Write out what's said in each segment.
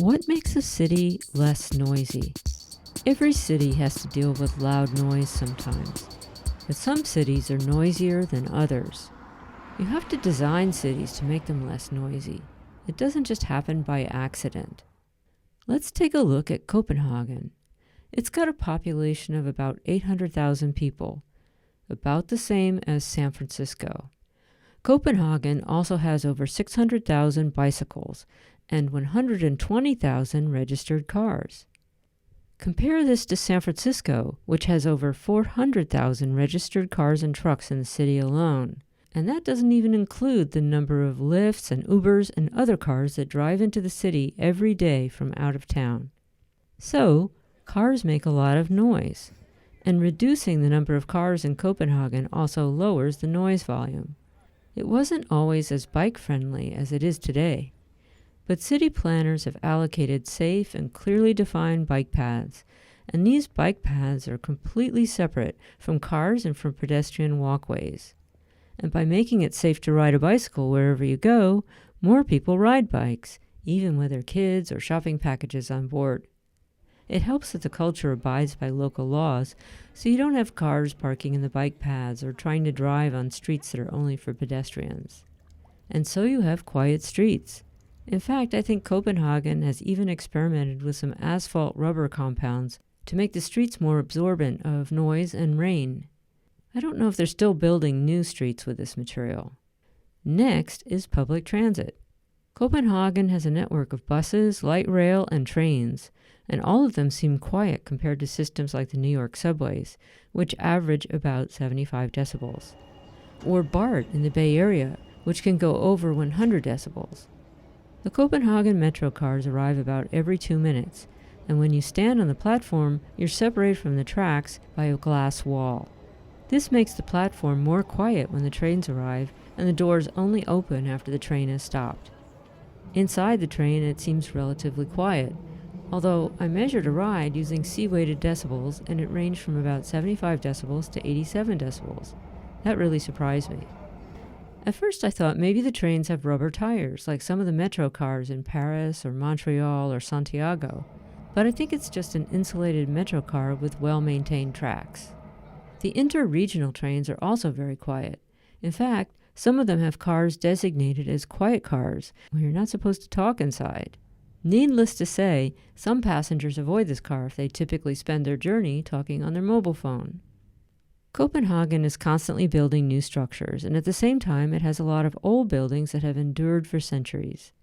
What makes a city less noisy? Every city has to deal with loud noise sometimes, but some cities are noisier than others. You have to design cities to make them less noisy. It doesn't just happen by accident. Let's take a look at Copenhagen. It's got a population of about 800,000 people, about the same as San Francisco. Copenhagen also has over 600,000 bicycles and 120,000 registered cars. Compare this to San Francisco, which has over 400,000 registered cars and trucks in the city alone. And that doesn't even include the number of Lyfts and Ubers and other cars that drive into the city every day from out of town. So, cars make a lot of noise. And reducing the number of cars in Copenhagen also lowers the noise volume. It wasn't always as bike-friendly as it is today. But city planners have allocated safe and clearly defined bike paths, and these bike paths are completely separate from cars and from pedestrian walkways. And by making it safe to ride a bicycle wherever you go, more people ride bikes, even with their kids or shopping packages on board. It helps that the culture abides by local laws, so you don't have cars parking in the bike paths or trying to drive on streets that are only for pedestrians. And so you have quiet streets. In fact, I think Copenhagen has even experimented with some asphalt rubber compounds to make the streets more absorbent of noise and rain. I don't know if they're still building new streets with this material. Next is public transit. Copenhagen has a network of buses, light rail, and trains, and all of them seem quiet compared to systems like the New York subways, which average about 75 decibels. Or BART in the Bay Area, which can go over 100 decibels. The Copenhagen metro cars arrive about every 2 minutes, and when you stand on the platform, you're separated from the tracks by a glass wall. This makes the platform more quiet when the trains arrive, and the doors only open after the train has stopped. Inside the train, it seems relatively quiet, although I measured a ride using C-weighted decibels, and it ranged from about 75 decibels to 87 decibels. That really surprised me. At first I thought maybe the trains have rubber tires, like some of the metro cars in Paris or Montreal or Santiago, but I think it's just an insulated metro car with well-maintained tracks. The inter-regional trains are also very quiet. In fact, some of them have cars designated as quiet cars, where you're not supposed to talk inside. Needless to say, some passengers avoid this car if they typically spend their journey talking on their mobile phone. Copenhagen is constantly building new structures, and at the same time it has a lot of old buildings that have endured for centuries.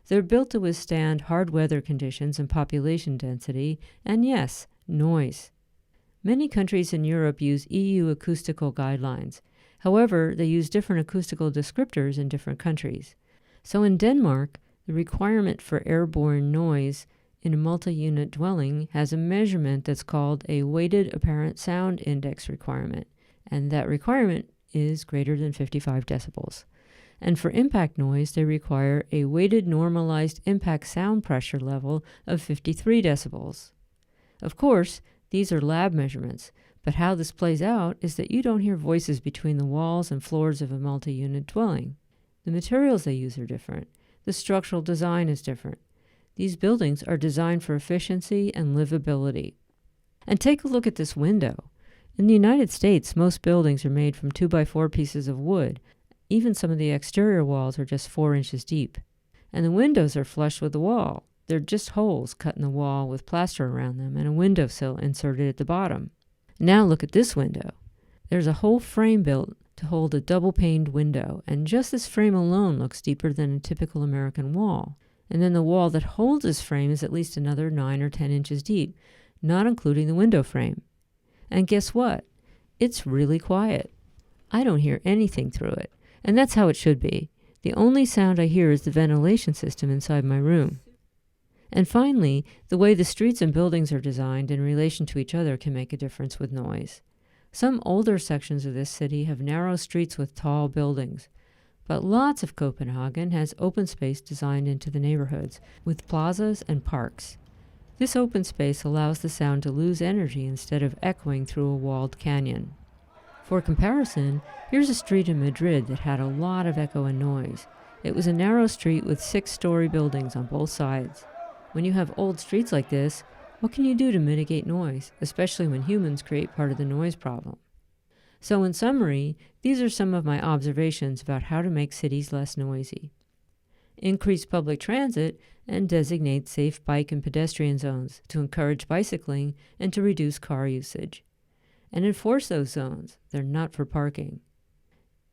They're built to withstand hard weather conditions and population density, and yes, noise. Many countries in Europe use EU acoustical guidelines. However, they use different acoustical descriptors in different countries. So in Denmark, the requirement for airborne noise in a multi-unit dwelling has a measurement that's called a weighted apparent sound index requirement, and that requirement is greater than 55 decibels. And for impact noise, they require a weighted normalized impact sound pressure level of 53 decibels. Of course, these are lab measurements, but how this plays out is that you don't hear voices between the walls and floors of a multi-unit dwelling. The materials they use are different. The structural design is different. These buildings are designed for efficiency and livability. And take a look at this window. In the United States, most buildings are made from 2x4 pieces of wood. Even some of the exterior walls are just 4 inches deep. And the windows are flush with the wall. They're just holes cut in the wall with plaster around them and a windowsill inserted at the bottom. Now look at this window. There's a whole frame built to hold a double-paned window, and just this frame alone looks deeper than a typical American wall. And then the wall that holds this frame is at least another 9 or 10 inches deep, not including the window frame. And guess what? It's really quiet. I don't hear anything through it, and that's how it should be. The only sound I hear is the ventilation system inside my room. And finally, the way the streets and buildings are designed in relation to each other can make a difference with noise. Some older sections of this city have narrow streets with tall buildings, but lots of Copenhagen has open space designed into the neighborhoods, with plazas and parks. This open space allows the sound to lose energy instead of echoing through a walled canyon. For comparison, here's a street in Madrid that had a lot of echo and noise. It was a narrow street with 6-story buildings on both sides. When you have old streets like this, what can you do to mitigate noise, especially when humans create part of the noise problem? So in summary, these are some of my observations about how to make cities less noisy. Increase public transit and designate safe bike and pedestrian zones to encourage bicycling and to reduce car usage. And enforce those zones. They're not for parking.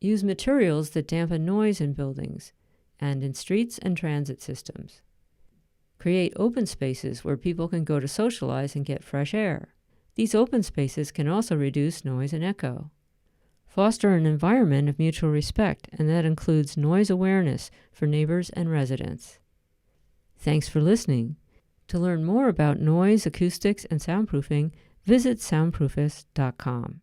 Use materials that dampen noise in buildings and in streets and transit systems. Create open spaces where people can go to socialize and get fresh air. These open spaces can also reduce noise and echo. Foster an environment of mutual respect, and that includes noise awareness for neighbors and residents. Thanks for listening. To learn more about noise, acoustics, and soundproofing, visit soundproofist.com.